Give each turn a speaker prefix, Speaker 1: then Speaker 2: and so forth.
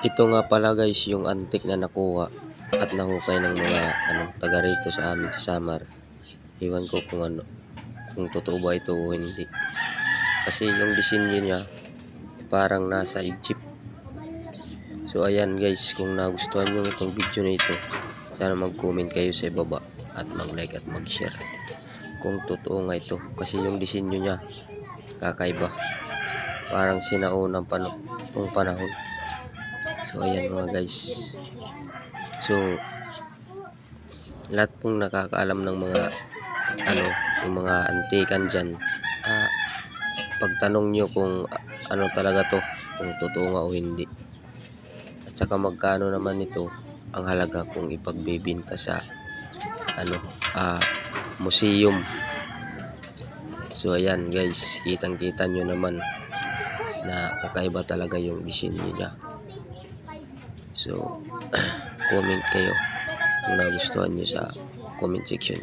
Speaker 1: Ito nga pala guys yung antik na nakuha at nahukay ng mga taga rito sa amin sa Samar. Iwan ko kung totoo ba ito o hindi. Kasi yung disenyo niya parang nasa Egypt. So ayan guys, kung nagustuhan nyo itong video na ito, sana mag-comment kayo sa ibaba at mag-like at mag-share. Kung totoo nga ito, kasi yung disenyo niya kakaiba. Parang sinaunang panahon. So ayan mga guys. So lahat pong nakakaalam ng mga yung mga antikan dyan, pagtanong nyo kung ano talaga to, kung totoo nga o hindi, at saka magkano naman ito ang halaga kung ipagbebenta sa museum. So ayan guys, kitang kita nyo naman na kakaiba talaga yung disenyo niya. So comment kayo kung nagustuhan nyo sa comment section.